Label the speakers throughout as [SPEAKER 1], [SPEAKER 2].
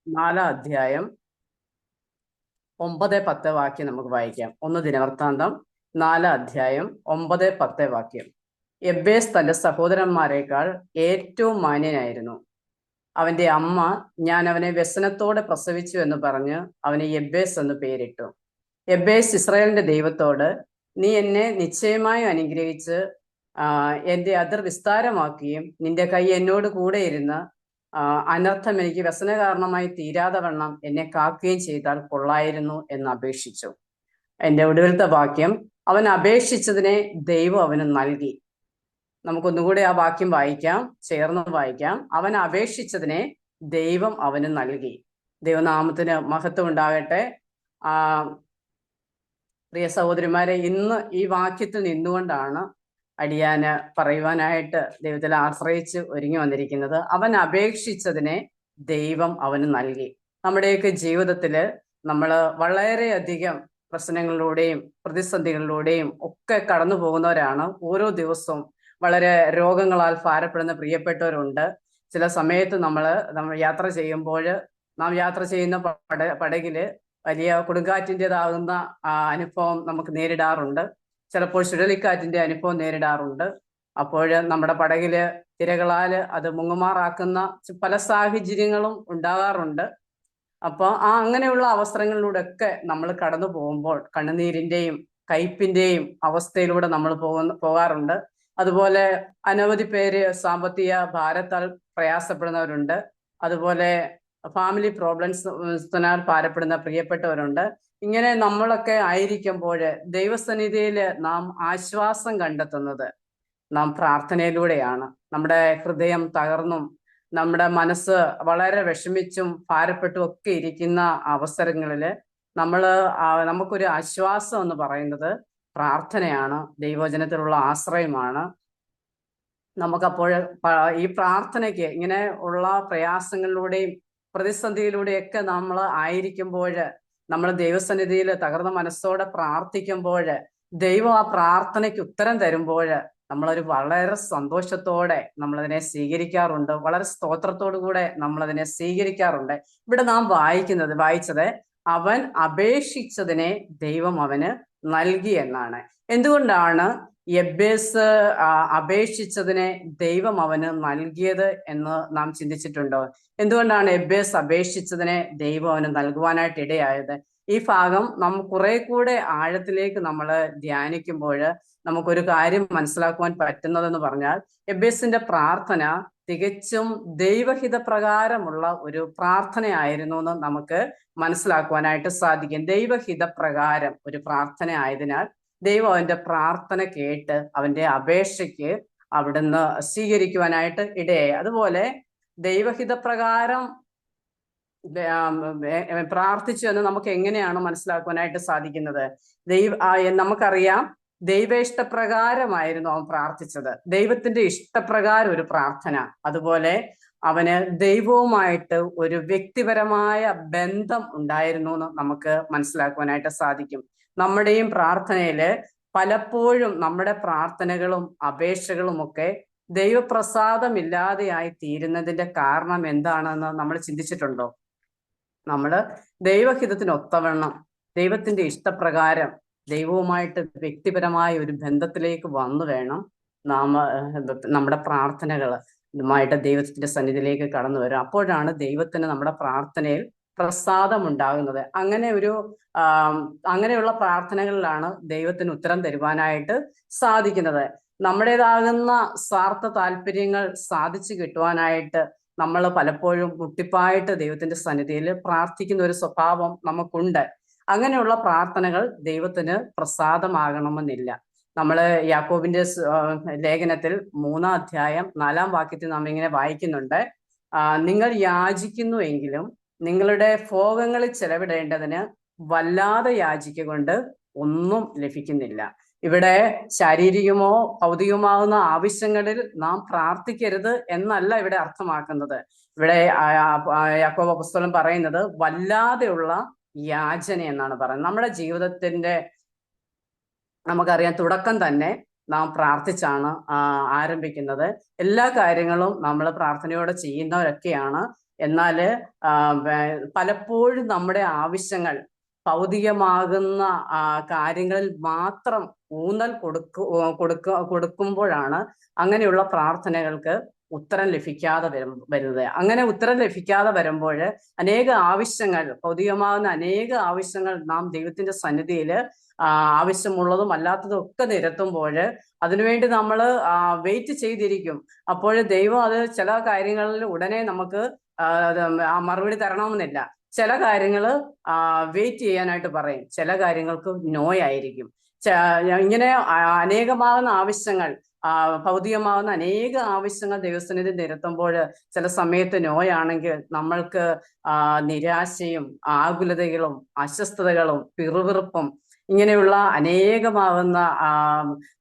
[SPEAKER 1] നാലാം അധ്യായം 9-10 വാക്യം നമുക്ക് വായിക്കാം. 1 ദിനവൃത്താന്തം 4 അധ്യായം 9-10 വാക്യം. യബ്ബേസ് തന്റെ സഹോദരന്മാരെക്കാൾ ഏറ്റവും മാന്യനായിരുന്നു. അവന്റെ അമ്മ, ഞാൻ അവനെ വ്യസനത്തോടെ പ്രസവിച്ചു എന്ന് പറഞ്ഞ് അവന് യബ്ബേസ് എന്ന് പേരിട്ടു. യബ്ബേസ് ഇസ്രായേലിന്റെ ദൈവത്തോട്, നീ എന്നെ നിശ്ചയമായും അനുഗ്രഹിച്ച് എന്റെ അതിർ വിസ്താരമാക്കുകയും നിന്റെ കൈ എന്നോട് കൂടെ ഇരുന്ന് അനർത്ഥം എനിക്ക് വ്യസന കാരണമായി തീരാതെ വണ്ണം എന്നെ കാക്കുകയും ചെയ്താൽ കൊള്ളായിരുന്നു എന്ന് അപേക്ഷിച്ചു. എന്റെ ഒടുവിലത്തെ വാക്യം, അവൻ അപേക്ഷിച്ചതിനെ ദൈവം അവന് നൽകി. നമുക്കൊന്നുകൂടെ ആ വാക്യം വായിക്കാം, ചേർന്ന് വായിക്കാം. അവൻ അപേക്ഷിച്ചതിനെ ദൈവം അവന് നൽകി. ദൈവനാമത്തിന് മഹത്വം ഉണ്ടാകട്ടെ. പ്രിയ സഹോദരിമാരെ, ഇന്ന് ഈ വാക്യത്തിൽ നിന്നുകൊണ്ടാണ് അടിയാന് പറയുവാനായിട്ട് ദൈവത്തിൽ ആശ്രയിച്ച് ഒരുങ്ങി വന്നിരിക്കുന്നത്. അവൻ അപേക്ഷിച്ചതിനെ ദൈവം അവന് നൽകി. നമ്മുടെയൊക്കെ ജീവിതത്തില് നമ്മൾ വളരെയധികം പ്രശ്നങ്ങളിലൂടെയും പ്രതിസന്ധികളിലൂടെയും ഒക്കെ കടന്നു പോകുന്നവരാണ്. ഓരോ ദിവസവും വളരെ രോഗങ്ങളാൽ ഭാരപ്പെടുന്ന പ്രിയപ്പെട്ടവരുണ്ട്. ചില സമയത്ത് നമ്മൾ യാത്ര ചെയ്യുമ്പോൾ നാം യാത്ര ചെയ്യുന്ന പടകില് വലിയ കൊടുങ്കാറ്റിൻ്റെതാകുന്ന അനുഭവം നമുക്ക് നേരിടാറുണ്ട്. ചിലപ്പോൾ ചുഴലിക്കാറ്റിന്റെ അനുഭവം നേരിടാറുണ്ട്. അപ്പോൾ നമ്മുടെ പടകില് തിരകളാല് അത് മുങ്ങുമാറാക്കുന്ന പല സാഹചര്യങ്ങളും ഉണ്ടാകാറുണ്ട്. അപ്പോൾ അങ്ങനെയുള്ള അവസരങ്ങളിലൂടെ ഒക്കെ നമ്മൾ കടന്നു പോകുമ്പോൾ കണ്ണുനീരിന്റെയും കയ്പിന്റെയും അവസ്ഥയിലൂടെ നമ്മൾ പോകാറുണ്ട്. അതുപോലെ അനവധി പേര് സാമ്പത്തിക ഭാരത്താൽ പ്രയാസപ്പെടുന്നവരുണ്ട്. അതുപോലെ ഫാമിലി പ്രോബ്ലംസിനാൽ ഭാരപ്പെടുന്ന പ്രിയപ്പെട്ടവരുണ്ട്. ഇങ്ങനെ നമ്മളൊക്കെ ആയിരിക്കുമ്പോൾ ദൈവസന്നിധിയിൽ നാം ആശ്വാസം കണ്ടെത്തുന്നത് നാം പ്രാർത്ഥനയിലൂടെയാണ്. നമ്മുടെ ഹൃദയം തകർന്നും നമ്മുടെ മനസ്സ് വളരെ വിഷമിച്ചും ഭാരപ്പെട്ടും ഒക്കെ ഇരിക്കുന്ന അവസരങ്ങളിൽ നമുക്കൊരു ആശ്വാസം എന്ന് പറയുന്നത് പ്രാർത്ഥനയാണ്, ദൈവവചനത്തിലുള്ള ആശ്രയമാണ്. നമുക്കപ്പോൾ ഈ പ്രാർത്ഥനയ്ക്ക് ഇങ്ങനെ ഉള്ള പ്രയാസങ്ങളിലൂടെയും പ്രതിസന്ധിയിലൂടെയൊക്കെ നമ്മൾ ആയിരിക്കുമ്പോൾ, നമ്മൾ ദൈവസന്നിധിയിൽ തകർന്ന മനസ്സോടെ പ്രാർത്ഥിക്കുമ്പോൾ, ദൈവം ആ പ്രാർത്ഥനയ്ക്ക് ഉത്തരം തരുമ്പോൾ നമ്മളൊരു വളരെ സന്തോഷത്തോടെ നമ്മളതിനെ സ്വീകരിക്കാറുണ്ട്. വളരെ സ്തോത്രത്തോടു കൂടെ നമ്മളതിനെ സ്വീകരിക്കാറുണ്ട്. ഇവിടെ നാം വായിച്ചത് അവൻ അപേക്ഷിച്ചതിനെ ദൈവം അവന് നൽകി എന്നാണ്. എന്തുകൊണ്ടാണ് യബ്ബേസ് അപേക്ഷിച്ചതിനെ ദൈവം അവന് നൽകിയത് എന്ന് നാം ചിന്തിച്ചിട്ടുണ്ടോ? എന്തുകൊണ്ടാണ് യബ്ബേസ് അപേക്ഷിച്ചതിനെ ദൈവം അവന് നൽകുവാനായിട്ട് ഇടയായത്? ഈ ഭാഗം കുറെ കൂടെ ആഴത്തിലേക്ക് നമ്മൾ ധ്യാനിക്കുമ്പോൾ നമുക്കൊരു കാര്യം മനസ്സിലാക്കുവാൻ പറ്റുന്നതെന്ന് പറഞ്ഞാൽ, യബ്ബേസിന്റെ പ്രാർത്ഥന തികച്ചും ദൈവഹിത പ്രകാരമുള്ള ഒരു പ്രാർത്ഥനയായിരുന്നു എന്ന് നമുക്ക് മനസ്സിലാക്കുവാനായിട്ട് സാധിക്കും. ദൈവഹിത പ്രകാരം ഒരു പ്രാർത്ഥന ആയതിനാൽ ദൈവം അവന്റെ പ്രാർത്ഥന കേട്ട് അവന്റെ അപേക്ഷയ്ക്ക് അവിടുന്ന് സ്വീകരിക്കുവാനായിട്ട് ഇടയായി. അതുപോലെ ദൈവഹിത പ്രകാരം പ്രാർത്ഥിച്ചു എന്ന് നമുക്ക് എങ്ങനെയാണ് മനസ്സിലാക്കുവാനായിട്ട് സാധിക്കുന്നത്? നമുക്കറിയാം, ദൈവ ഇഷ്ടപ്രകാരമായിരുന്നു അവൻ പ്രാർത്ഥിച്ചത്. ദൈവത്തിന്റെ ഇഷ്ടപ്രകാരം ഒരു പ്രാർത്ഥന. അതുപോലെ അവന് ദൈവവുമായിട്ട് ഒരു വ്യക്തിപരമായ ബന്ധം ഉണ്ടായിരുന്നു എന്ന് നമുക്ക് മനസ്സിലാക്കുവാനായിട്ട് സാധിക്കും. നമ്മുടെയും പ്രാർത്ഥനയില് പലപ്പോഴും നമ്മുടെ പ്രാർത്ഥനകളും അപേക്ഷകളും ഒക്കെ ദൈവപ്രസാദമില്ലാതെയായി തീരുന്നതിന്റെ കാരണം എന്താണെന്ന് നമ്മൾ ചിന്തിച്ചിട്ടുണ്ടോ? നമ്മൾ ദൈവഹിതത്തിന് ഒത്തവണ്ണം ദൈവത്തിന്റെ ഇഷ്ടപ്രകാരം ദൈവവുമായിട്ട് വ്യക്തിപരമായ ഒരു ബന്ധത്തിലേക്ക് വന്നു വേണം നമ്മുടെ പ്രാർത്ഥനകളുമായിട്ട് ദൈവത്തിന്റെ സന്നിധിയിലേക്ക് കടന്നു വരും. അപ്പോഴാണ് ദൈവത്തിന് നമ്മുടെ പ്രാർത്ഥനയിൽ പ്രസാദം ഉണ്ടാകുന്നത്. അങ്ങനെയുള്ള പ്രാർത്ഥനകളിലാണ് ദൈവത്തിന് ഉത്തരം തരുവാനായിട്ട് സാധിക്കുന്നത്. നമ്മുടേതാകുന്ന സ്വാർത്ഥ താല്പര്യങ്ങൾ സാധിച്ചു കിട്ടുവാനായിട്ട് നമ്മൾ പലപ്പോഴും മുട്ടിപ്പായിട്ട് ദൈവത്തിന്റെ സന്നിധിയിൽ പ്രാർത്ഥിക്കുന്ന ഒരു സ്വഭാവം നമുക്കുണ്ട്. അങ്ങനെയുള്ള പ്രാർത്ഥനകൾ ദൈവത്തിന് പ്രസാദമാകണമെന്നില്ല. യാക്കോബിന്റെ ലേഖനത്തിൽ 3-ാം അധ്യായം 4-ാം വാക്യത്തിൽ നാം ഇങ്ങനെ വായിക്കുന്നുണ്ട്, നിങ്ങൾ യാചിക്കുന്നു എങ്കിലും നിങ്ങളുടെ ഭോഗങ്ങളിൽ ചെലവിടേണ്ടതിന് വല്ലാതെ യാചിക്കൊണ്ട് ഒന്നും ലഭിക്കുന്നില്ല. ഇവിടെ ശാരീരികമോ ഭൗതികമാകുന്ന ആവശ്യങ്ങളിൽ നാം പ്രാർത്ഥിക്കരുത് എന്നല്ല ഇവിടെ അർത്ഥമാക്കുന്നത്. ഇവിടെ യാക്കോബ് അപ്പോസ്തലൻ പറയുന്നത് വല്ലാതെയുള്ള യാചന എന്നാണ് പറയുന്നത്. നമ്മുടെ ജീവിതത്തിന്റെ നമുക്കറിയാം, തുടക്കം തന്നെ നാം പ്രാർത്ഥിച്ചാണ് ആരംഭിക്കുന്നത്. എല്ലാ കാര്യങ്ങളും നമ്മൾ പ്രാർത്ഥനയോടെ ചെയ്യുന്നവരൊക്കെയാണ് എന്നാൽ പലപ്പോഴും നമ്മുടെ ആവശ്യങ്ങൾ ഭൗതികമാകുന്ന കാര്യങ്ങളിൽ മാത്രം ഊന്നൽ കൊടുക്കുമ്പോഴാണ് അങ്ങനെയുള്ള പ്രാർത്ഥനകൾക്ക് ഉത്തരം ലഭിക്കാതെ വരുന്നത്. അങ്ങനെ ഉത്തരം ലഭിക്കാതെ വരുമ്പോൾ അനേക ആവശ്യങ്ങൾ, ഭൗതികമാകുന്ന അനേക ആവശ്യങ്ങൾ നാം ദൈവത്തിന്റെ സന്നിധിയിൽ ആവശ്യമുള്ളതും അല്ലാത്തതും ഒക്കെ നിരത്തുമ്പോൾ അതിനുവേണ്ടി നമ്മൾ വെയിറ്റ് ചെയ്തിരിക്കും. അപ്പോൾ ദൈവം അത് ചില കാര്യങ്ങളിൽ ഉടനെ നമുക്ക് മറുപടി തരണമെന്നില്ല. ചില കാര്യങ്ങൾ വെയിറ്റ് ചെയ്യാനായിട്ട് പറയും, ചില കാര്യങ്ങൾക്ക് നോ ആയിരിക്കും. ഇങ്ങനെ അനേകമാകുന്ന ആവശ്യങ്ങൾ, ഭൗതികമാകുന്ന അനേക ആവശ്യങ്ങൾ ദൈവസന്നിധി നിരത്തുമ്പോൾ ചില സമയത്ത് നോയാണെങ്കിൽ നമ്മൾക്ക് നിരാശയും ആകുലതകളും അസ്വസ്ഥതകളും പിറുപിറുപ്പും ഇങ്ങനെയുള്ള അനേകമാകുന്ന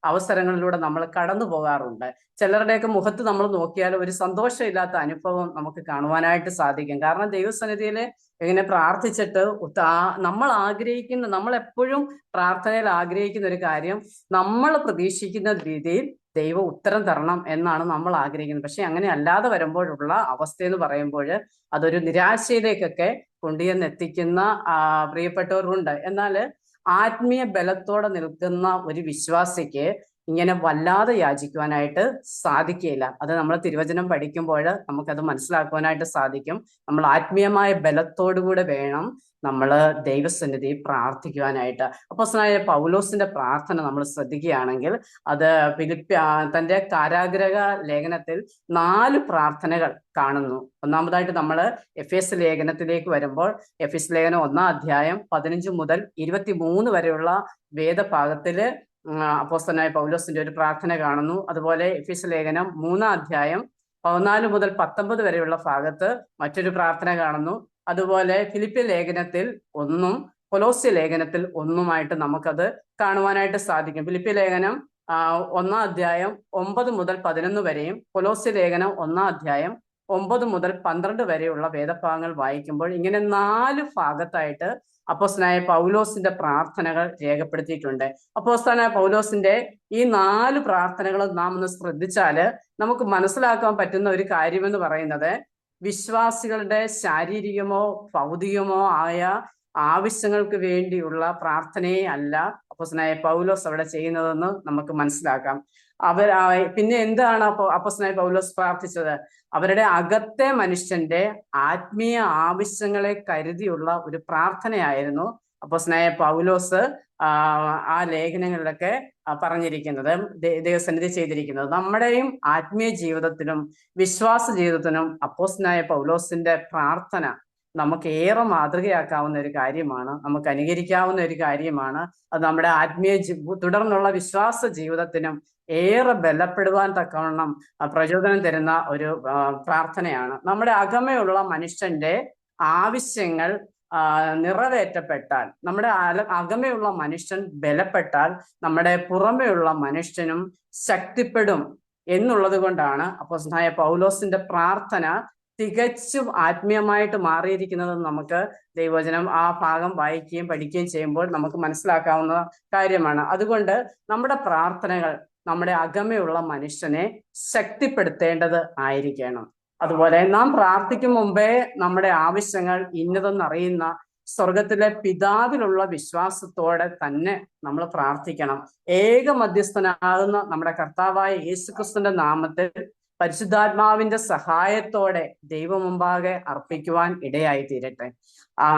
[SPEAKER 1] അവസരങ്ങളിലൂടെ നമ്മൾ കടന്നു പോകാറുണ്ട്. ചിലരുടെയൊക്കെ മുഖത്ത് നമ്മൾ നോക്കിയാൽ ഒരു സന്തോഷമില്ലാത്ത അനുഭവം നമുക്ക് കാണുവാനായിട്ട് സാധിക്കും. കാരണം ദൈവസന്നിധിയിൽ ഇങ്ങനെ പ്രാർത്ഥിച്ചിട്ട് നമ്മൾ എപ്പോഴും പ്രാർത്ഥനയിൽ ആഗ്രഹിക്കുന്ന ഒരു കാര്യം, നമ്മൾ പ്രതീക്ഷിക്കുന്ന രീതിയിൽ ദൈവം ഉത്തരം തരണം എന്നാണ് നമ്മൾ ആഗ്രഹിക്കുന്നത്. പക്ഷെ അങ്ങനെ അല്ലാതെ വരുമ്പോഴുള്ള അവസ്ഥ എന്ന് പറയുമ്പോൾ അതൊരു നിരാശയിലേക്കൊക്കെ കൊണ്ടുചെന്നെത്തിക്കുന്ന പ്രിയപ്പെട്ടവരുണ്ട്. എന്നാൽ ആത്മീയ ബലത്തോടെ നിൽക്കുന്ന ഒരു വിശ്വാസിക്ക് ഇങ്ങനെ വല്ലാതെ യാചിക്കുവാനായിട്ട് സാധിക്കുകയില്ല. അത് നമ്മൾ തിരുവചനം പഠിക്കുമ്പോൾ നമുക്കത് മനസ്സിലാക്കുവാനായിട്ട് സാധിക്കും. നമ്മൾ ആത്മീയമായ ബലത്തോടുകൂടെ വേണം നമ്മൾ ദൈവസന്നിധി പ്രാർത്ഥിക്കുവാനായിട്ട്. അപ്പോസ്തലനായ പൗലോസിന്റെ പ്രാർത്ഥന നമ്മൾ ശ്രദ്ധിക്കുകയാണെങ്കിൽ അത് തന്റെ കാരാഗ്രഹ ലേഖനത്തിൽ 4 പ്രാർത്ഥനകൾ കാണുന്നു. ഒന്നാമതായിട്ട് നമ്മൾ എഫേസ് ലേഖനത്തിലേക്ക് വരുമ്പോൾ, എഫേസ് ലേഖനം 1-ാം അധ്യായം 15 മുതൽ 23 വരെയുള്ള വേദഭാഗത്തില് അപ്പോസ്തലനായ പൗലോസിന്റെ ഒരു പ്രാർത്ഥന കാണുന്നു. അതുപോലെ എഫേസ് ലേഖനം 3-ാം അധ്യായം 14 മുതൽ 19 വരെയുള്ള ഭാഗത്ത് മറ്റൊരു പ്രാർത്ഥന കാണുന്നു. അതുപോലെ ഫിലിപ്പിയ ലേഖനത്തിൽ 1-ഉം കൊലോസ്യ ലേഖനത്തിൽ 1-ഉമായിട്ട് നമുക്കത് കാണുവാനായിട്ട് സാധിക്കും. ഫിലിപ്പിയ ലേഖനം 1-ാം അധ്യായം 9 മുതൽ 11 വരെയും കൊലോസ്യ ലേഖനം 1-ാം അധ്യായം 9 മുതൽ 12 വരെയുള്ള വേദഭാഗങ്ങൾ വായിക്കുമ്പോൾ ഇങ്ങനെ 4 ഭാഗത്തായിട്ട് അപ്പോസ്തലനായ പൗലോസിന്റെ പ്രാർത്ഥനകൾ രേഖപ്പെടുത്തിയിട്ടുണ്ട്. അപ്പോസ്തലനായ പൗലോസിന്റെ ഈ 4 പ്രാർത്ഥനകളും നാം ഒന്ന് ശ്രദ്ധിച്ചാൽ നമുക്ക് മനസ്സിലാക്കാൻ പറ്റുന്ന ഒരു കാര്യമെന്ന് പറയുന്നത്, വിശ്വാസികളുടെ ശാരീരികമോ ഭൗതികമോ ആയ ആവശ്യങ്ങൾക്ക് വേണ്ടിയുള്ള പ്രാർത്ഥനയെ അല്ല അപ്പോസ്തലനായ പൗലോസ് അവിടെ ചെയ്യുന്നതെന്ന് നമുക്ക് മനസ്സിലാക്കാം. പിന്നെ എന്താണ് അപ്പോസ്തലനായ പൗലോസ് പ്രാർത്ഥിച്ചത്? അവരുടെ അകത്തെ മനുഷ്യന്റെ ആത്മീയ ആവശ്യങ്ങളെ കരുതിയുള്ള ഒരു പ്രാർത്ഥനയായിരുന്നു അപ്പോസ്തലനായ പൗലോസ് ആ ലേഖനങ്ങളിലൊക്കെ പറഞ്ഞിരിക്കുന്നത്, ദൈവസന്നിധി ചെയ്തിരിക്കുന്നത്. നമ്മുടെയും ആത്മീയ ജീവിതത്തിലും വിശ്വാസ ജീവിതത്തിനും അപ്പോസ്തലനായ പൗലോസിന്റെ പ്രാർത്ഥന നമുക്ക് ഏറെ മാതൃകയാക്കാവുന്ന ഒരു കാര്യമാണ്, നമുക്ക് അനുകരിക്കാവുന്ന ഒരു കാര്യമാണ്. അത് നമ്മുടെ ആത്മീയ തുടർന്നുള്ള വിശ്വാസ ജീവിതത്തിനും ഏറെ ബലപ്പെടുവാൻ തക്കവണ്ണം പ്രചോദനം തരുന്ന ഒരു പ്രാർത്ഥനയാണ്. നമ്മുടെ അകമയുള്ള മനുഷ്യന്റെ ആവശ്യങ്ങൾ നിറവേറ്റപ്പെട്ടാൽ, നമ്മുടെ അകമയുള്ള മനുഷ്യൻ ബലപ്പെട്ടാൽ നമ്മുടെ പുറമെയുള്ള മനുഷ്യനും ശക്തിപ്പെടും എന്നുള്ളത് കൊണ്ടാണ് അപ്പോസ്തലനായ പൗലോസിന്റെ പ്രാർത്ഥന തികച്ചും ആത്മീയമായിട്ട് മാറിയിരിക്കുന്നത്. നമുക്ക് ദൈവവചനം ആ ഭാഗം വായിക്കുകയും പഠിക്കുകയും ചെയ്യുമ്പോൾ നമുക്ക് മനസ്സിലാക്കാവുന്ന കാര്യമാണ്. അതുകൊണ്ട് നമ്മുടെ പ്രാർത്ഥനകൾ നമ്മുടെ അകമയുള്ള മനുഷ്യനെ ശക്തിപ്പെടുത്തേണ്ടത് ആയിരിക്കണം. അതുപോലെ നാം പ്രാർത്ഥിക്കും മുമ്പേ നമ്മുടെ ആവശ്യങ്ങൾ ഇന്നതെന്നറിയുന്ന സ്വർഗത്തിലെ പിതാവിലുള്ള വിശ്വാസത്തോടെ തന്നെ നമ്മൾ പ്രാർത്ഥിക്കണം. ഏക മധ്യസ്ഥനാകുന്ന നമ്മുടെ കർത്താവായ യേശുക്രിസ്തുവിന്റെ നാമത്തിൽ പരിശുദ്ധാത്മാവിന്റെ സഹായത്തോടെ ദൈവമുമ്പാകെ അർപ്പിക്കുവാൻ ഇടയായി തീരട്ടെ.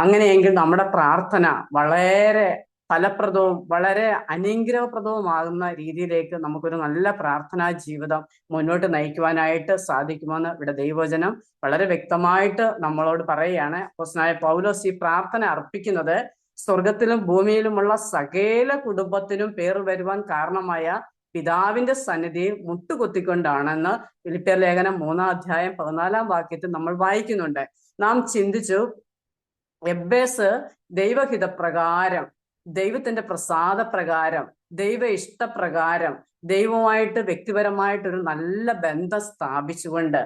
[SPEAKER 1] അങ്ങനെയെങ്കിൽ നമ്മുടെ പ്രാർത്ഥന വളരെ ഫലപ്രദവും വളരെ അനുഗ്രഹപ്രദവുമാകുന്ന രീതിയിലേക്ക് നമുക്കൊരു നല്ല പ്രാർത്ഥനാ ജീവിതം മുന്നോട്ട് നയിക്കുവാനായിട്ട് സാധിക്കുമെന്ന് ഇവിടെ ദൈവവചനം വളരെ വ്യക്തമായിട്ട് നമ്മളോട് പറയുകയാണ്. അപ്പോസ്തലനായ പൗലോസ് ഈ പ്രാർത്ഥന അർപ്പിക്കുന്നത് സ്വർഗത്തിലും ഭൂമിയിലുമുള്ള സകല കുടുംബത്തിനും പേർ വരുവാൻ കാരണമായ പിതാവിന്റെ സന്നിധിയിൽ മുട്ടുകുത്തിക്കൊണ്ടാണെന്ന് ഫിലിപ്പിയർ ലേഖനം 3-ാം അധ്യായം 14-ാം വാക്യത്തിൽ നമ്മൾ വായിക്കുന്നുണ്ട്. നാം ചിന്തിച്ചു, എബ്ബേസ് ദൈവഹിതപ്രകാരം, ദൈവത്തിന്റെ പ്രസാദപ്രകാരം ദൈവ ഇഷ്ടപ്രകാരം ദൈവമായിട്ട് വ്യക്തിപരമായിട്ടൊരു നല്ല ബന്ധം സ്ഥാപിച്ചുകൊണ്ട്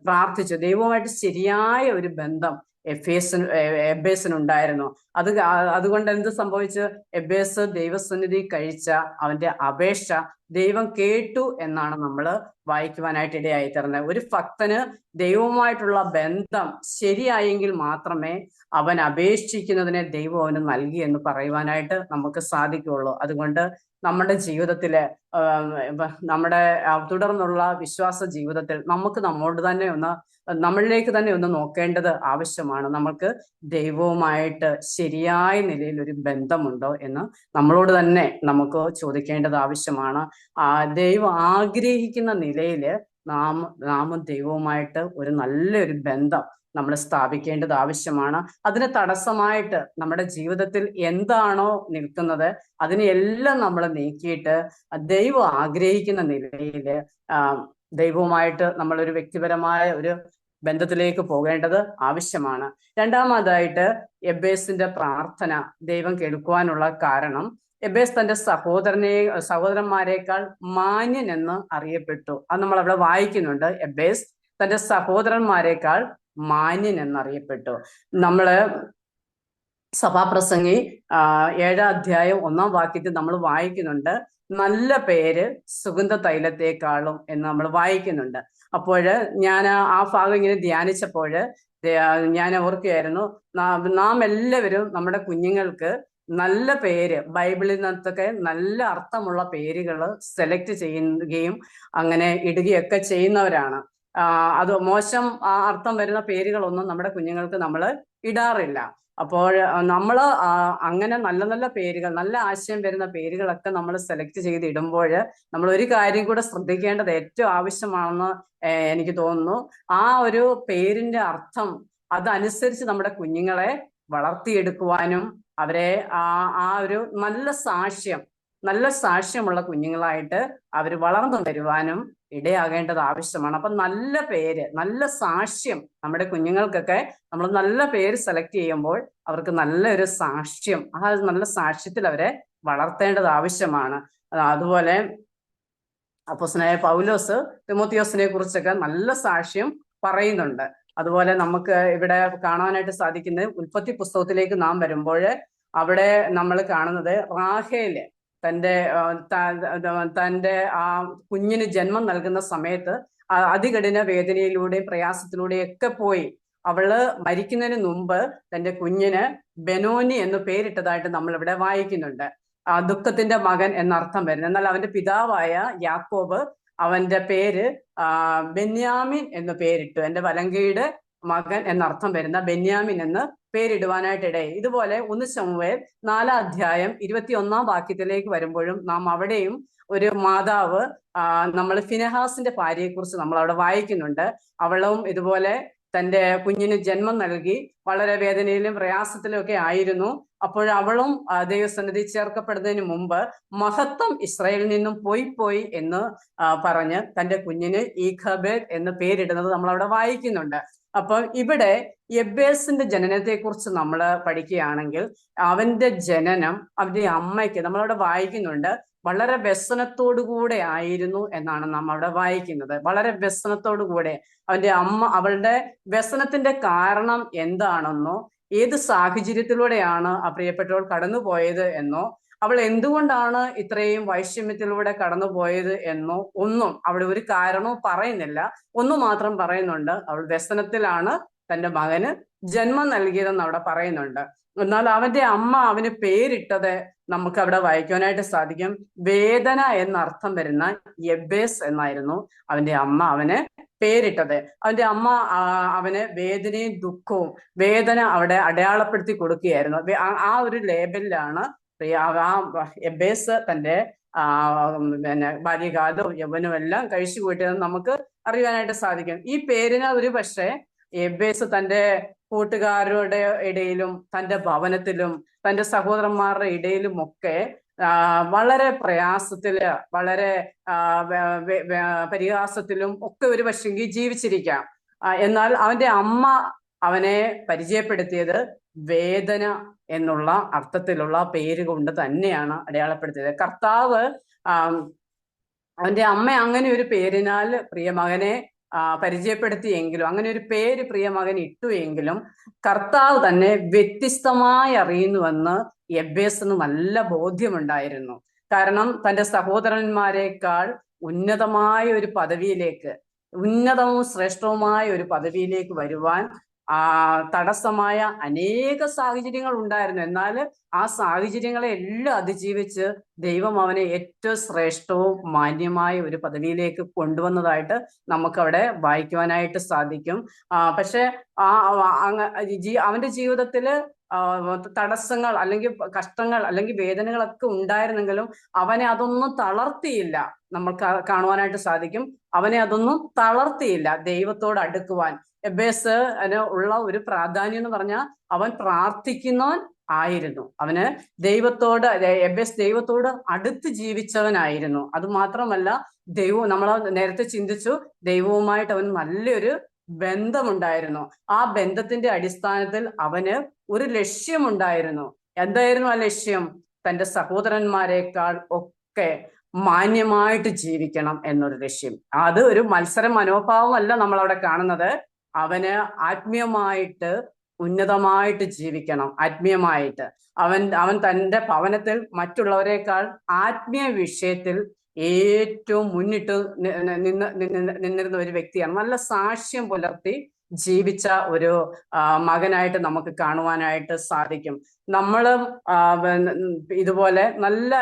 [SPEAKER 1] പ്രാർത്ഥിച്ചു. ദൈവവുമായിട്ട് ശരിയായ ഒരു ബന്ധം എബേസിനുണ്ടായിരുന്നു. അതുകൊണ്ട് എന്ത് സംഭവിച്ചു? എബേസ് ദൈവസന്നിധി കഴിച്ച അവന്റെ അപേക്ഷ ദൈവം കേട്ടു എന്നാണ് നമ്മൾ വായിക്കുവാനായിട്ട് ഇടയായി തീർന്നത്. ഒരു ഭക്തന് ദൈവവുമായിട്ടുള്ള ബന്ധം ശരിയായെങ്കിൽ മാത്രമേ അവൻ അപേക്ഷിക്കുന്നതിനെ ദൈവം അവന് നൽകി എന്ന് പറയുവാനായിട്ട് നമുക്ക് സാധിക്കുകയുള്ളൂ. അതുകൊണ്ട് നമ്മുടെ ജീവിതത്തില് നമ്മുടെ തുടർന്നുള്ള വിശ്വാസ ജീവിതത്തിൽ നമുക്ക് നമ്മളിലേക്ക് തന്നെ ഒന്ന് നോക്കേണ്ടത് ആവശ്യമാണ്. നമുക്ക് ദൈവവുമായിട്ട് ശരിയായ നിലയിൽ ഒരു ബന്ധമുണ്ടോ എന്ന് നമ്മളോട് തന്നെ നമുക്ക് ചോദിക്കേണ്ടത് ആവശ്യമാണ്. ദൈവം ആഗ്രഹിക്കുന്ന നിലയിൽ നാം ദൈവവുമായിട്ട് ഒരു നല്ലൊരു ബന്ധം നമ്മൾ സ്ഥാപിക്കേണ്ടത് ആവശ്യമാണ്. അതിന് തടസ്സമായിട്ട് നമ്മുടെ ജീവിതത്തിൽ എന്താണോ നിൽക്കുന്നത് അതിനെല്ലാം നമ്മൾ നീക്കിയിട്ട് ദൈവം ആഗ്രഹിക്കുന്ന നിലയിൽ ദൈവവുമായിട്ട് നമ്മളൊരു വ്യക്തിപരമായ ഒരു ബന്ധത്തിലേക്ക് പോകേണ്ടത് ആവശ്യമാണ്. രണ്ടാമതായിട്ട് എബേസിന്റെ പ്രാർത്ഥന ദൈവം കേൾക്കുവാനുള്ള കാരണം, എബേസ് തന്റെ സഹോദരന്മാരെക്കാൾ മാന്യൻ എന്ന് അറിയപ്പെട്ടു. അത് നമ്മൾ അവിടെ വായിക്കുന്നുണ്ട്. എബേസ് തന്റെ സഹോദരന്മാരെക്കാൾ മാന്യൻ എന്നറിയപ്പെട്ടു. നമ്മള് സഭാപ്രസംഗി 7-ാം അധ്യായം 1-ാം വാക്യത്തിൽ നമ്മൾ വായിക്കുന്നുണ്ട്, നല്ല പേര് സുഗന്ധ തൈലത്തെക്കാളും എന്ന് നമ്മൾ വായിക്കുന്നുണ്ട്. അപ്പോൾ ഞാൻ ആ ഭാഗം ഇങ്ങനെ ധ്യാനിച്ചപ്പോൾ ഞാൻ ഓർക്കുകയായിരുന്നു, നാം എല്ലാവരും നമ്മുടെ കുഞ്ഞുങ്ങൾക്ക് നല്ല പേര്, ബൈബിളിൽ നിന്നൊക്കെ നല്ല അർത്ഥമുള്ള പേരുകൾ സെലക്ട് ചെയ്യുകയും അങ്ങനെ ഇടുകയൊക്കെ ചെയ്യുന്നവരാണ്. അത് മോശം അർത്ഥം വരുന്ന പേരുകളൊന്നും നമ്മുടെ കുഞ്ഞുങ്ങൾക്ക് നമ്മൾ ഇടാറില്ല. അപ്പോൾ നമ്മൾ അങ്ങനെ നല്ല നല്ല പേരുകൾ, നല്ല ആശയം വരുന്ന പേരുകളൊക്കെ നമ്മൾ സെലക്ട് ചെയ്ത് ഇടുമ്പോൾ നമ്മൾ ഒരു കാര്യം കൂടെ ശ്രദ്ധിക്കേണ്ടത് ഏറ്റവും ആവശ്യമാണെന്ന് എനിക്ക് തോന്നുന്നു. ആ ഒരു പേരിന്റെ അർത്ഥം അതനുസരിച്ച് നമ്മുടെ കുഞ്ഞുങ്ങളെ വളർത്തിയെടുക്കുവാനും അവരെ ആ ഒരു നല്ല സാക്ഷ്യമുള്ള കുഞ്ഞുങ്ങളായിട്ട് അവർ വളർന്നു വരുവാനും ഇടയാകേണ്ടത് ആവശ്യമാണ്. അപ്പൊ നല്ല പേര്, നല്ല സാക്ഷ്യം നമ്മുടെ കുഞ്ഞുങ്ങൾക്കൊക്കെ നമ്മൾ നല്ല പേര് സെലക്ട് ചെയ്യുമ്പോൾ അവർക്ക് നല്ലൊരു സാക്ഷ്യം, ആ നല്ല സാക്ഷ്യത്തിൽ അവരെ വളർത്തേണ്ടത് ആവശ്യമാണ്. അതുപോലെ അപ്പോസ്തലനായ പൗലോസ് തിമോത്തിയോസിനെ കുറിച്ചൊക്കെ നല്ല സാക്ഷ്യം പറയുന്നുണ്ട്. അതുപോലെ നമുക്ക് ഇവിടെ കാണാനായിട്ട് സാധിക്കുന്നത്, ഉൽപ്പത്തി പുസ്തകത്തിലേക്ക് നാം വരുമ്പോൾ അവിടെ നമ്മൾ കാണുന്നത് റാഹേല് തന്റെ ആ കുഞ്ഞിന് ജന്മം നൽകുന്ന സമയത്ത് അതികഠിന വേദനയിലൂടെയും പ്രയാസത്തിലൂടെയും ഒക്കെ പോയി അവള് മരിക്കുന്നതിന് മുമ്പ് തന്റെ കുഞ്ഞിന് ബെനോനി എന്ന് പേരിട്ടതായിട്ട് നമ്മൾ ഇവിടെ വായിക്കുന്നുണ്ട്. ദുഃഖത്തിന്റെ മകൻ എന്നർത്ഥം വരുന്നത്. എന്നാൽ അവന്റെ പിതാവായ യാക്കോബ് അവന്റെ പേര് ബെന്യാമിൻ എന്ന് പേരിട്ടു. എന്റെ വലങ്കയുടെ മകൻ എന്നർത്ഥം വരുന്ന ബെന്യാമിൻ എന്ന് പേരിടുവാനായിട്ട് ഇടയായി. ഇതുപോലെ 1 ശമൂവേൽ 4-ാം അധ്യായം 21-ാം വാക്യത്തിലേക്ക് വരുമ്പോഴും നാം അവിടെയും ഒരു മാതാവ്, നമ്മൾ ഫിനെഹാസിന്റെ ഭാര്യയെക്കുറിച്ച് നമ്മൾ അവിടെ വായിക്കുന്നുണ്ട്. അവളും ഇതുപോലെ തന്റെ കുഞ്ഞിന് ജന്മം നൽകി വളരെ വേദനയിലും പ്രയാസത്തിലും ഒക്കെ ആയിരുന്നു. അപ്പോൾ അവളും ദൈവസന്നിധി ചേർക്കപ്പെടുന്നതിന് മുമ്പ് മഹത്വം ഇസ്രായേലിൽ നിന്നും പോയി എന്ന് പറഞ്ഞ് തന്റെ കുഞ്ഞിന് ഈഖബേദ് എന്ന് പേരിടുന്നത് നമ്മൾ അവിടെ വായിക്കുന്നുണ്ട്. അപ്പോൾ ഇവിടെ എബേസിന്റെ ജനനത്തെ കുറിച്ച് നമ്മൾ പഠിക്കുകയാണെങ്കിൽ അവന്റെ ജനനം അവന്റെ അമ്മയ്ക്ക് നമ്മളവിടെ വായിക്കുന്നുണ്ട് വളരെ വ്യസനത്തോടുകൂടെ ആയിരുന്നു എന്നാണ് നാം അവിടെ വായിക്കുന്നത്. വളരെ വ്യസനത്തോടുകൂടെ അവന്റെ അമ്മ, അവളുടെ വ്യസനത്തിന്റെ കാരണം എന്താണെന്നോ ഏത് സാഹചര്യത്തിലൂടെയാണ് ആ പ്രിയപ്പെട്ടവൾ കടന്നുപോയത് എന്നോ അവൾ എന്തുകൊണ്ടാണ് ഇത്രയും വൈഷമ്യത്തിലൂടെ കടന്നുപോയത് എന്നോ ഒന്നും അവിടെ ഒരു കാരണവും പറയുന്നില്ല. ഒന്നു മാത്രം പറയുന്നുണ്ട്, അവൾ വ്യസനത്തിലാണ് തന്റെ മകന് ജന്മം നൽകിയതെന്ന് അവിടെ പറയുന്നുണ്ട്. എന്നാൽ അവന്റെ അമ്മ അവന് പേരിട്ടത് നമുക്ക് അവിടെ വായിക്കാനായിട്ട് സാധിക്കും. വേദന എന്നർത്ഥം വരുന്ന എബേസ് എന്നായിരുന്നു അവന്റെ അമ്മ അവന് പേരിട്ടത്. അവന്റെ അമ്മ അവന് വേദനയും ദുഃഖവും, വേദന അവിടെ അടയാളപ്പെടുത്തി കൊടുക്കുകയായിരുന്നു. ആ ഒരു ലേബലിലാണ് എബേസ് തന്റെ ബാല്യകാലവും യൗവനവും എല്ലാം കഴിച്ചു കൂട്ടിയതെന്ന് നമുക്ക് അറിയാനായിട്ട് സാധിക്കും. ഈ പേരിന് ഒരു പക്ഷേ എബേസ് തന്റെ കൂട്ടുകാരുടെ ഇടയിലും തന്റെ ഭവനത്തിലും തന്റെ സഹോദരന്മാരുടെ ഇടയിലും ഒക്കെ വളരെ പ്രയാസത്തില്, വളരെ പരിഹാസത്തിലും ഒക്കെ ഒരു പക്ഷെങ്കിൽ ജീവിച്ചിരിക്കാം. എന്നാൽ അവന്റെ അമ്മ അവനെ പരിചയപ്പെടുത്തിയത് വേദന എന്നുള്ള അർത്ഥത്തിലുള്ള പേര് കൊണ്ട് തന്നെയാണ് അടയാളപ്പെടുത്തിയത്. കർത്താവ് അവന്റെ അമ്മ അങ്ങനെ ഒരു പേരിനാൽ പ്രിയമകനെ പരിചയപ്പെടുത്തിയെങ്കിലും, അങ്ങനെ ഒരു പേര് പ്രിയമകൻ ഇട്ടു എങ്കിലും കർത്താവ് തന്നെ വ്യത്യസ്തമായി അറിയുന്നുവെന്ന് യബ്ബേസിന് നല്ല ബോധ്യമുണ്ടായിരുന്നു. കാരണം തന്റെ സഹോദരന്മാരെക്കാൾ ഉന്നതമായ ഒരു പദവിയിലേക്ക്, ഉന്നതവും ശ്രേഷ്ഠവുമായ ഒരു പദവിയിലേക്ക് വരുവാൻ തടസ്സമായ അനേക സാഹചര്യങ്ങൾ ഉണ്ടായിരുന്നു. എന്നാൽ ആ സാഹചര്യങ്ങളെ എല്ലാം അതിജീവിച്ച് ദൈവം അവനെ ഏറ്റവും ശ്രേഷ്ഠവും മാന്യമായ ഒരു പദവിയിലേക്ക് കൊണ്ടുവന്നതായിട്ട് നമുക്കവിടെ വായിക്കുവാനായിട്ട് സാധിക്കും. പക്ഷെ അവന്റെ ജീവിതത്തില് തടസ്സങ്ങൾ അല്ലെങ്കിൽ കഷ്ടങ്ങൾ അല്ലെങ്കിൽ വേദനകളൊക്കെ ഉണ്ടായിരുന്നെങ്കിലും അവനെ അതൊന്നും തളർത്തിയില്ല. നമുക്ക് കാണുവാനായിട്ട് സാധിക്കും. അവനെ അതൊന്നും തളർത്തിയില്ല ദൈവത്തോട് അടുക്കുവാൻ. യബ്ബേസ് ഉള്ള ഒരു പ്രാധാന്യം എന്ന് പറഞ്ഞാൽ അവൻ പ്രാർത്ഥിക്കുന്നവൻ ആയിരുന്നു. അവന് യബ്ബേസ് ദൈവത്തോട് അടുത്ത് ജീവിച്ചവനായിരുന്നു. അത് മാത്രമല്ല, ദൈവം, നമ്മൾ നേരത്തെ ചിന്തിച്ചു, ദൈവവുമായിട്ട് അവന് നല്ലൊരു ബന്ധമുണ്ടായിരുന്നു. ആ ബന്ധത്തിന്റെ അടിസ്ഥാനത്തിൽ അവന് ഒരു ലക്ഷ്യമുണ്ടായിരുന്നു. എന്തായിരുന്നു ആ ലക്ഷ്യം? തന്റെ സഹോദരന്മാരെക്കാൾ ഒക്കെ മാന്യമായിട്ട് ജീവിക്കണം എന്നൊരു ലക്ഷ്യം. അത് ഒരു മത്സര മനോഭാവമല്ല നമ്മൾ അവിടെ കാണുന്നത്. അവന് ആത്മീയമായിട്ട് ഉന്നതമായിട്ട് ജീവിക്കണം. ആത്മീയമായിട്ട് അവൻ തന്റെ ഭവനത്തിൽ മറ്റുള്ളവരെക്കാൾ ആത്മീയ വിഷയത്തിൽ ഏറ്റവും മുന്നിട്ട് നിന്നിരുന്ന ഒരു വ്യക്തിയാണ്. നല്ല സാക്ഷ്യം പുലർത്തി ജീവിച്ച ഒരു മകനായിട്ട് നമുക്ക് കാണുവാനായിട്ട് സാധിക്കും. നമ്മളും ഇതുപോലെ നല്ല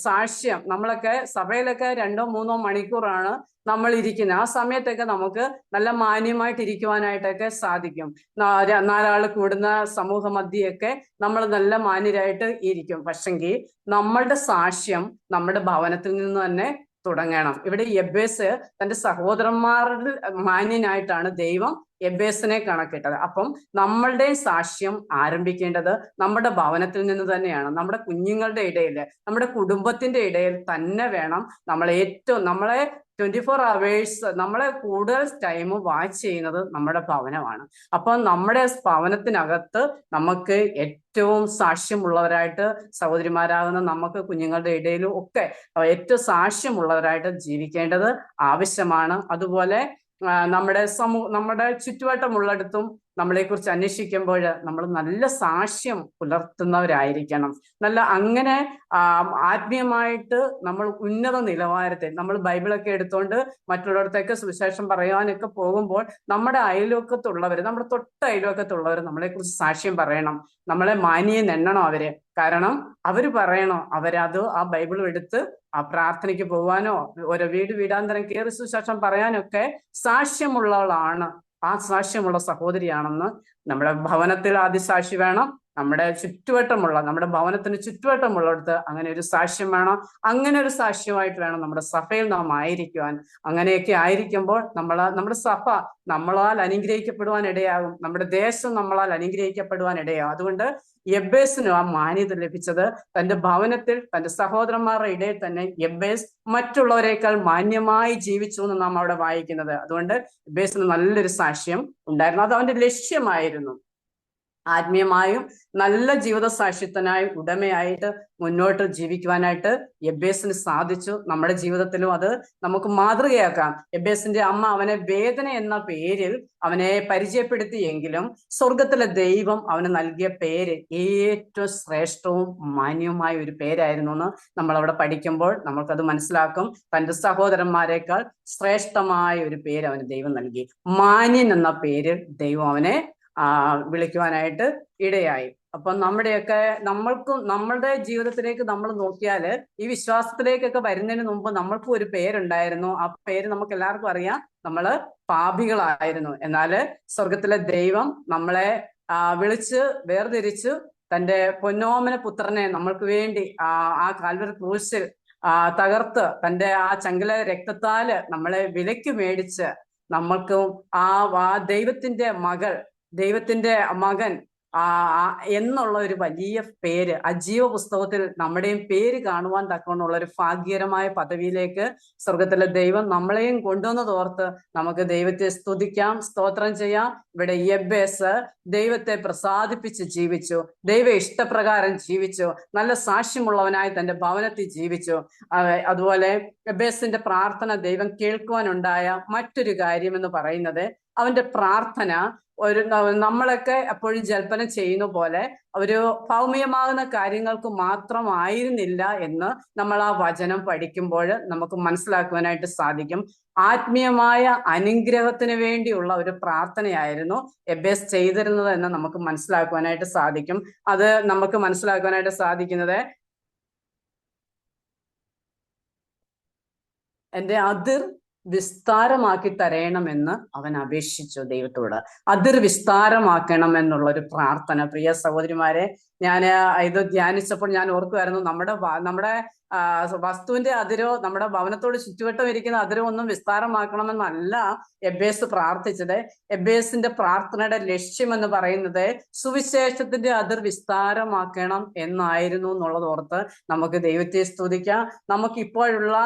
[SPEAKER 1] സാക്ഷ്യം, നമ്മളൊക്കെ സഭയിലൊക്കെ 2-3 മണിക്കൂറാണ് നമ്മൾ ഇരിക്കുന്നത്. ആ സമയത്തൊക്കെ നമുക്ക് നല്ല മാന്യമായിട്ട് ഇരിക്കുവാനായിട്ടൊക്കെ സാധിക്കും. 4 ആൾ കൂടുന്ന സമൂഹ മധ്യയൊക്കെ നമ്മൾ നല്ല മാന്യരായിട്ട് ഇരിക്കും. പക്ഷെങ്കിൽ നമ്മളുടെ സാക്ഷ്യം നമ്മുടെ ഭവനത്തിൽ നിന്ന് തന്നെ തുടങ്ങണം. ഇവിടെ യബ്ബേസ് തന്റെ സഹോദരന്മാരുടെ മാന്യനായിട്ടാണ് ദൈവം യബ്ബേസിനെ കണക്കിട്ടത്. അപ്പം നമ്മളുടെ സാക്ഷ്യം ആരംഭിക്കേണ്ടത് നമ്മുടെ ഭവനത്തിൽ നിന്ന് തന്നെയാണ്. നമ്മുടെ കുഞ്ഞുങ്ങളുടെ ഇടയിൽ, നമ്മുടെ കുടുംബത്തിന്റെ ഇടയിൽ തന്നെ വേണം നമ്മളെ 24 hours നമ്മളെ കൂടുതൽ ടൈം വാച്ച് ചെയ്യുന്നത് നമ്മുടെ ഭവനമാണ്. അപ്പൊ നമ്മുടെ ഭവനത്തിനകത്ത് നമുക്ക് ഏറ്റവും സാക്ഷ്യമുള്ളവരായിട്ട്, സഹോദരിമാരാകുന്ന നമുക്ക് കുഞ്ഞുങ്ങളുടെ ഇടയിലും ഒക്കെ ഏറ്റവും സാക്ഷ്യമുള്ളവരായിട്ട് ജീവിക്കേണ്ടത് ആവശ്യമാണ്. അതുപോലെ നമ്മുടെ ചുറ്റുവട്ടമുള്ളിടത്തും നമ്മളെക്കുറിച്ച് അന്വേഷിക്കുമ്പോൾ നമ്മൾ നല്ല സാക്ഷ്യം പുലർത്തുന്നവരായിരിക്കണം. അങ്ങനെ ആത്മീയമായിട്ട് നമ്മൾ ഉന്നത നിലവാരത്തിൽ, നമ്മൾ ബൈബിളൊക്കെ എടുത്തുകൊണ്ട് മറ്റുള്ളവർക്ക് സുവിശേഷം പറയാനൊക്കെ പോകുമ്പോൾ നമ്മുടെ അയൽവക്കത്തുള്ളവർ, നമ്മുടെ തൊട്ട അയൽവക്കത്തുള്ളവർ നമ്മളെക്കുറിച്ച് സാക്ഷ്യം പറയണം. നമ്മളെ മാന്യം എണ്ണണം അവര്. കാരണം അവര് പറയണോ, ആ ബൈബിൾ എടുത്ത് ആ പ്രാർത്ഥനയ്ക്ക് പോകാനോ ഓരോ വീടാന്തരം കയറി സുവിശേഷം പറയാനൊക്കെ സാക്ഷ്യമുള്ളവളാണ്, ആ സാക്ഷ്യമുള്ള സഹോദരിയാണെന്ന്. നമ്മുടെ ഭവനത്തിൽ ആദ്യ സാക്ഷി വേണം. നമ്മുടെ ഭവനത്തിന് ചുറ്റുവട്ടമുള്ളിടത്ത് അങ്ങനെ ഒരു സാക്ഷ്യം വേണം. അങ്ങനെ ഒരു സാക്ഷ്യമായിട്ട് വേണം നമ്മുടെ സഭയിൽ നാം ആയിരിക്കുവാൻ. അങ്ങനെയൊക്കെ ആയിരിക്കുമ്പോൾ നമ്മുടെ സഭ നമ്മളാൽ അനുഗ്രഹിക്കപ്പെടുവാൻ ഇടയാകും. നമ്മുടെ ദേശം നമ്മളാൽ അനുഗ്രഹിക്കപ്പെടുവാൻ ഇടയാകും. അതുകൊണ്ട് യബ്ബേസിന് ആ മാന്യത ലഭിച്ചത് തന്റെ ഭവനത്തിൽ, തന്റെ സഹോദരന്മാരുടെ ഇടയിൽ തന്നെ യബ്ബേസ് മറ്റുള്ളവരെക്കാൾ മാന്യമായി ജീവിച്ചു എന്ന് നാം അവിടെ വായിക്കുന്നത്. അതുകൊണ്ട് യബ്ബേസിന് നല്ലൊരു സാക്ഷ്യം ഉണ്ടായിരുന്നു. അത് അവന്റെ ലക്ഷ്യമായിരുന്നു. ആത്മീയമായും നല്ല ജീവിത സാക്ഷ്യത്തിനായും ഉടമയായിട്ട് മുന്നോട്ട് ജീവിക്കുവാനായിട്ട് യബ്ബേസിന് സാധിച്ചു. നമ്മുടെ ജീവിതത്തിലും അത് നമുക്ക് മാതൃകയാക്കാം. യബ്ബേസിന്റെ അമ്മ അവനെ വേദന എന്ന പേരിൽ അവനെ പരിചയപ്പെടുത്തിയെങ്കിലും സ്വർഗത്തിലെ ദൈവം അവന് നൽകിയ പേര് ഏറ്റവും ശ്രേഷ്ഠവും മാന്യവുമായ ഒരു പേരായിരുന്നു എന്ന് നമ്മൾ അവിടെ പഠിക്കുമ്പോൾ നമ്മൾക്കത് മനസ്സിലാക്കും. തന്റെ സഹോദരന്മാരെക്കാൾ ശ്രേഷ്ഠമായ ഒരു പേര് അവന് ദൈവം നൽകി. മാന്യൻ എന്ന പേര് ദൈവം അവനെ വിളിക്കുവാനായിട്ട് ഇടയായി. അപ്പൊ നമ്മളുടെ ജീവിതത്തിലേക്ക് നമ്മൾ നോക്കിയാല് ഈ വിശ്വാസത്തിലേക്കൊക്കെ വരുന്നതിന് മുമ്പ് നമ്മൾക്കും ഒരു പേരുണ്ടായിരുന്നു. ആ പേര് നമുക്ക് എല്ലാവർക്കും അറിയാം, നമ്മള് പാപികളായിരുന്നു. എന്നാല് സ്വർഗത്തിലെ ദൈവം നമ്മളെ വിളിച്ച് വേർതിരിച്ചു തന്റെ പൊന്നോമന പുത്രനെ നമ്മൾക്ക് വേണ്ടി ആ കാൽവരി ക്രൂശിൽ തകർത്ത് തന്റെ ആ ചങ്കല രക്തത്താല് നമ്മളെ വിലയ്ക്ക് മേടിച്ച് നമ്മൾക്കും ആ ദൈവത്തിന്റെ മകൻ ആ എന്നുള്ള ഒരു വലിയ പേര് അജീവ പുസ്തകത്തിൽ നമ്മുടെയും പേര് കാണുവാൻ തക്കവണ്ണമുള്ള ഒരു ഭാഗ്യകരമായ പദവിയിലേക്ക് സ്വർഗത്തിലെ ദൈവം നമ്മളെയും കൊണ്ടുവന്നതോർത്ത് നമുക്ക് ദൈവത്തെ സ്തുതിക്കാം, സ്തോത്രം ചെയ്യാം. ഇവിടെ യബ്ബേസ് ദൈവത്തെ പ്രസാദിപ്പിച്ച് ജീവിച്ചു, ദൈവ ഇഷ്ടപ്രകാരം ജീവിച്ചു, നല്ല സാക്ഷ്യമുള്ളവനായി തന്റെ ഭവനത്തിൽ ജീവിച്ചു. അതുപോലെ യബ്ബേസിന്റെ പ്രാർത്ഥന ദൈവം കേൾക്കുവാനുണ്ടായ മറ്റൊരു കാര്യം എന്ന് പറയുന്നത് അവന്റെ പ്രാർത്ഥന ഒരു നമ്മളൊക്കെ എപ്പോഴും ജൽപ്പനം ചെയ്യുന്ന പോലെ ഒരു ഭൗമികമാകുന്ന കാര്യങ്ങൾക്ക് മാത്രമായിരുന്നില്ല എന്ന് നമ്മൾ ആ വചനം പഠിക്കുമ്പോൾ നമുക്ക് മനസ്സിലാക്കുവാനായിട്ട് സാധിക്കും. ആത്മീയമായ അനുഗ്രഹത്തിന് വേണ്ടിയുള്ള ഒരു പ്രാർത്ഥനയായിരുന്നു യബ്ബേസ് ചെയ്തിരുന്നത് എന്ന് നമുക്ക് മനസ്സിലാക്കുവാനായിട്ട് സാധിക്കും. അത് നമുക്ക് മനസ്സിലാക്കുവാനായിട്ട് സാധിക്കുന്നത് എൻ്റെ അതിർ വിസ്താരമാക്കി തരയണമെന്ന് അവൻ അപേക്ഷിച്ചു ദൈവത്തോട്. അതിർ വിസ്താരമാക്കണം എന്നുള്ള ഒരു പ്രാർത്ഥന. പ്രിയ സഹോദരിമാരെ, ഞാൻ ഇത് ധ്യാനിച്ചപ്പോൾ ഞാൻ ഓർക്കുമായിരുന്നു, നമ്മുടെ വസ്തുവിന്റെ അതിരോ നമ്മുടെ ഭവനത്തോട് ചുറ്റുവട്ടം ഇരിക്കുന്ന അതിരോ ഒന്നും വിസ്താരമാക്കണമെന്നല്ല യബ്ബേസ് പ്രാർത്ഥിച്ചത്. യബ്ബേസിന്റെ പ്രാർത്ഥനയുടെ ലക്ഷ്യം എന്ന് പറയുന്നത് സുവിശേഷത്തിന്റെ അതിർ വിസ്താരമാക്കണം എന്നായിരുന്നു എന്നുള്ളത് ഓർത്ത് നമുക്ക് ദൈവത്തെ സ്തുതിക്കാം. നമുക്കിപ്പോഴുള്ള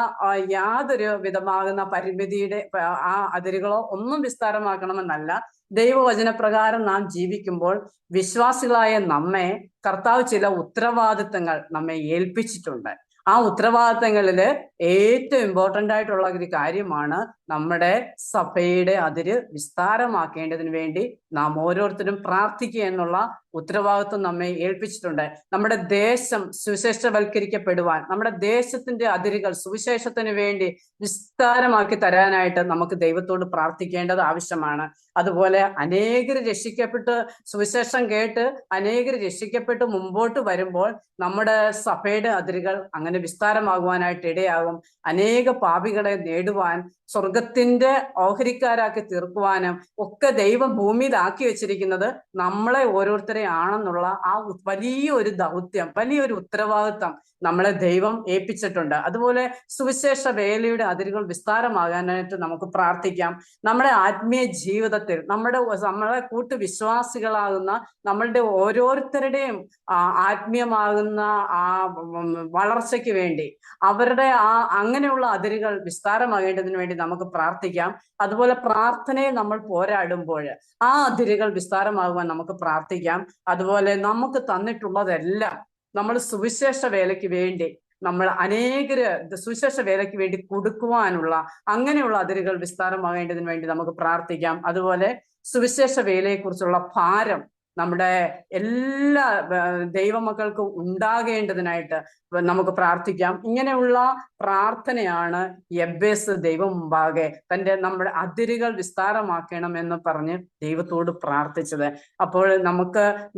[SPEAKER 1] യാതൊരു വിധമാകുന്ന പരിമിതിയുടെ ആ അതിരുകളോ ഒന്നും വിസ്താരമാക്കണമെന്നല്ല. ദൈവവചനപ്രകാരം നാം ജീവിക്കുമ്പോൾ വിശ്വാസികളായ നമ്മെ കർത്താവ് ചില ഉത്തരവാദിത്തങ്ങൾ നമ്മെ ഏൽപ്പിച്ചിട്ടുണ്ട്. ആ ഉത്തരവാദിത്തങ്ങളില് ഏറ്റവും ഇമ്പോർട്ടൻ്റ് ആയിട്ടുള്ള ഒരു കാര്യമാണ് നമ്മുടെ സഭയുടെ അതിര് വിസ്താരമാക്കേണ്ടതിന് വേണ്ടി നാം ഓരോരുത്തരും പ്രാർത്ഥിക്കുക എന്നുള്ള ഉത്തരവാദിത്വം നമ്മെ ഏൽപ്പിച്ചിട്ടുണ്ട്. നമ്മുടെ ദേശം സുവിശേഷവൽക്കരിക്കപ്പെടുവാൻ, നമ്മുടെ ദേശത്തിന്റെ അതിരുകൾ സുവിശേഷത്തിന് വേണ്ടി വിസ്താരമാക്കി തരാനായിട്ട് നമുക്ക് ദൈവത്തോട് പ്രാർത്ഥിക്കേണ്ടത് ആവശ്യമാണ്. അതുപോലെ അനേകർ രക്ഷിക്കപ്പെട്ട് സുവിശേഷം കേട്ട് അനേകർ രക്ഷിക്കപ്പെട്ട് മുമ്പോട്ട് വരുമ്പോൾ നമ്മുടെ സഭയുടെ അതിരുകൾ അങ്ങനെ വിസ്താരമാകുവാനായിട്ട് ഇടയാകും. അനേക പാപികളെ നേടുവാൻ, സ്വർഗത്തിന്റെ ഓഹരിക്കാരാക്കി തീർക്കുവാനും ഒക്കെ ദൈവം ഭൂമിയിലാക്കി വെച്ചിരിക്കുന്നത് നമ്മളെ ഓരോരുത്തരെ ആണെന്നുള്ള ആ വലിയൊരു ദൗത്യം, വലിയൊരു ഉത്തരവാദിത്വം നമ്മളെ ദൈവം ഏൽപ്പിച്ചിട്ടുണ്ട്. അതുപോലെ സുവിശേഷ വേലയുടെ അതിരുകൾ വിസ്താരമാകാനായിട്ട് നമുക്ക് പ്രാർത്ഥിക്കാം. നമ്മുടെ ആത്മീയ ജീവിതത്തിൽ നമ്മളെ കൂട്ടുവിശ്വാസികളാകുന്ന നമ്മളുടെ ഓരോരുത്തരുടെയും ആത്മീയമാകുന്ന ആ വളർച്ചയ്ക്ക് വേണ്ടി അവരുടെ അങ്ങനെയുള്ള അതിരുകൾ വിസ്താരമാകേണ്ടതിന് വേണ്ടി നമുക്ക് പ്രാർത്ഥിക്കാം. അതുപോലെ പ്രാർത്ഥനയെ നമ്മൾ പോരാടുമ്പോൾ ആ അതിരുകൾ വിസ്താരമാകുവാൻ നമുക്ക് പ്രാർത്ഥിക്കാം. അതുപോലെ നമുക്ക് തന്നിട്ടുള്ളതെല്ലാം നമ്മൾ സുവിശേഷ വേലയ്ക്ക് വേണ്ടി നമ്മൾ അനേകര് സുവിശേഷ വേലയ്ക്ക് വേണ്ടി കൊടുക്കുവാനുള്ള അങ്ങനെയുള്ള അതിരുകൾ വിസ്താരമാകേണ്ടതിന് വേണ്ടി നമുക്ക് പ്രാർത്ഥിക്കാം. അതുപോലെ സുവിശേഷ വേലയെക്കുറിച്ചുള്ള ഭാരം നമ്മുടെ എല്ലാ ദൈവമക്കൾക്കും ഉണ്ടാകേണ്ടതിനായിട്ട് നമുക്ക് പ്രാർത്ഥിക്കാം. ഇങ്ങനെയുള്ള പ്രാർത്ഥനയാണ് യബ്ബേസ് ദൈവം മുമ്പാകെ നമ്മുടെ അതിരുകൾ വിസ്താരമാക്കണം എന്ന് പറഞ്ഞ് ദൈവത്തോട് പ്രാർത്ഥിച്ചത്. അപ്പോൾ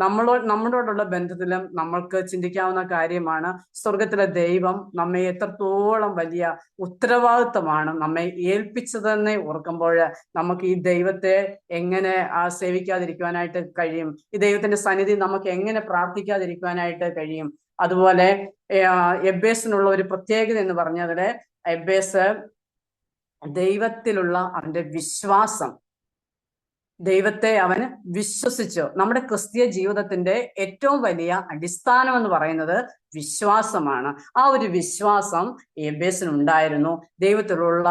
[SPEAKER 1] നമ്മളോടുള്ള ബന്ധത്തിലും നമ്മൾക്ക് ചിന്തിക്കാവുന്ന കാര്യമാണ്, സ്വർഗത്തിലെ ദൈവം നമ്മെ എത്രത്തോളം വലിയ ഉത്തരവാദിത്വമാണ് നമ്മെ ഏൽപ്പിച്ചതെന്ന് ഓർക്കുമ്പോൾ നമുക്ക് ഈ ദൈവത്തെ എങ്ങനെ സേവിക്കാതിരിക്കുവാനായിട്ട് കഴിയും? ഈ ദൈവത്തിന്റെ സന്നിധി നമുക്ക് എങ്ങനെ പ്രാർത്ഥിക്കാതിരിക്കുവാനായിട്ട് കഴിയും? അതുപോലെ യബ്ബേസിനുള്ള ഒരു പ്രത്യേകത എന്ന് പറഞ്ഞതില് യബ്ബേസ് ദൈവത്തിലുള്ള അവന്റെ വിശ്വാസം, ദൈവത്തെ അവന് വിശ്വസിച്ചു. നമ്മുടെ ക്രിസ്തീയ ജീവിതത്തിന്റെ ഏറ്റവും വലിയ അടിസ്ഥാനം എന്ന് പറയുന്നത് വിശ്വാസമാണ്. ആ ഒരു വിശ്വാസം യബ്ബേസിനുണ്ടായിരുന്നു. ദൈവത്തിലുള്ള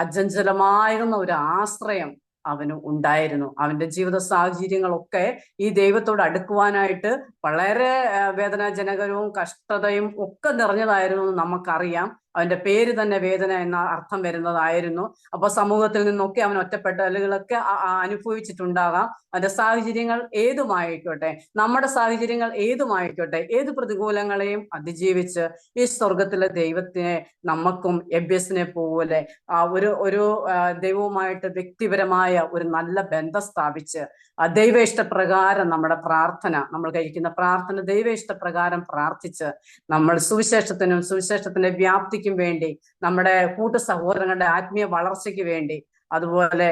[SPEAKER 1] അചഞ്ചലമായിരുന്ന ഒരു ആശ്രയം അവന് ഉണ്ടായിരുന്നു. അവന്റെ ജീവിത സാഹചര്യങ്ങളൊക്കെ ഈ ദൈവത്തോട് അടുക്കുവാനായിട്ട് വളരെ വേദനാജനകരവും കഷ്ടതയും ഒക്കെ നിറഞ്ഞതായിരുന്നു എന്ന് നമുക്കറിയാം. അവന്റെ പേര് തന്നെ വേദന എന്ന അർത്ഥം വരുന്നതായിരുന്നു. അപ്പൊ സമൂഹത്തിൽ നിന്നൊക്കെ അവൻ ഒറ്റപ്പെടലുകളൊക്കെ അനുഭവിച്ചിട്ടുണ്ടാകാം. അവന്റെ സാഹചര്യങ്ങൾ ഏതുമായിക്കോട്ടെ, നമ്മുടെ സാഹചര്യങ്ങൾ ഏതുമായിക്കോട്ടെ, ഏത് പ്രതികൂലങ്ങളെയും അതിജീവിച്ച് ഈ സ്വർഗത്തിലെ ദൈവത്തിനെ നമുക്കും യബ്ബേസിനെ പോലെ ഒരു ദൈവവുമായിട്ട് വ്യക്തിപരമായ ഒരു നല്ല ബന്ധം സ്ഥാപിച്ച് ദൈവ ഇഷ്ടപ്രകാരം നമ്മുടെ പ്രാർത്ഥന, നമ്മൾ കഴിക്കുന്ന പ്രാർത്ഥന ദൈവ ഇഷ്ടപ്രകാരം പ്രാർത്ഥിച്ച് നമ്മൾ സുവിശേഷത്തിന്റെ വ്യാപ്തിക്കും വേണ്ടി, നമ്മുടെ കൂട്ടു സഹോദരങ്ങളുടെ ആത്മീയ വളർച്ചയ്ക്ക് വേണ്ടി, അതുപോലെ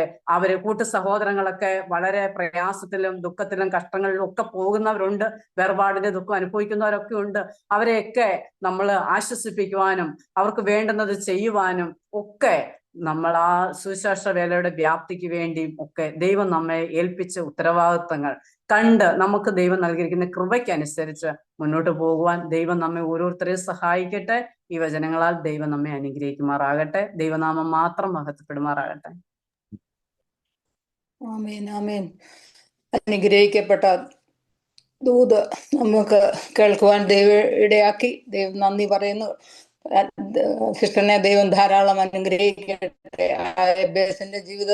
[SPEAKER 1] കൂട്ടു സഹോദരങ്ങളൊക്കെ വളരെ പ്രയാസത്തിലും ദുഃഖത്തിലും കഷ്ടങ്ങളിലും ഒക്കെ പോകുന്നവരുണ്ട്, വേർപാടിന്റെ ദുഃഖം അനുഭവിക്കുന്നവരൊക്കെ ഉണ്ട്. അവരെയൊക്കെ നമ്മൾ ആശ്വസിപ്പിക്കുവാനും അവർക്ക് വേണ്ടുന്നത് ചെയ്യുവാനും ഒക്കെ നമ്മൾ ആ സുവിശേഷ വേലയുടെ വ്യാപ്തിക്ക് വേണ്ടിയും ഒക്കെ ദൈവം നമ്മെ ഏൽപ്പിച്ച ഉത്തരവാദിത്തങ്ങൾ കണ്ട് നമുക്ക് ദൈവം നൽകിയിരിക്കുന്ന കൃപയ്ക്കനുസരിച്ച് മുന്നോട്ട് പോകുവാൻ ദൈവം നമ്മെ ഓരോരുത്തരെയും സഹായിക്കട്ടെ. ഈ വചനങ്ങളാൽ ദൈവം നമ്മെ അനുഗ്രഹിക്കുമാറാകട്ടെ. ദൈവനാമം മാത്രം മഹത്വപ്പെടുമാറാകട്ടെ.
[SPEAKER 2] ആമേൻ, ആമേൻ. അനുഗ്രഹിക്കപ്പെട്ട ദൂത് നമുക്ക് കേൾക്കുവാൻ ദൈവം ഇടയാക്കി. ദൈവം നന്ദി പറയുന്നു. സിസ്റ്ററിനെ ദൈവം ധാരാളം അനുഗ്രഹിക്കട്ടെ. എബേസിന്റെ ജീവിതം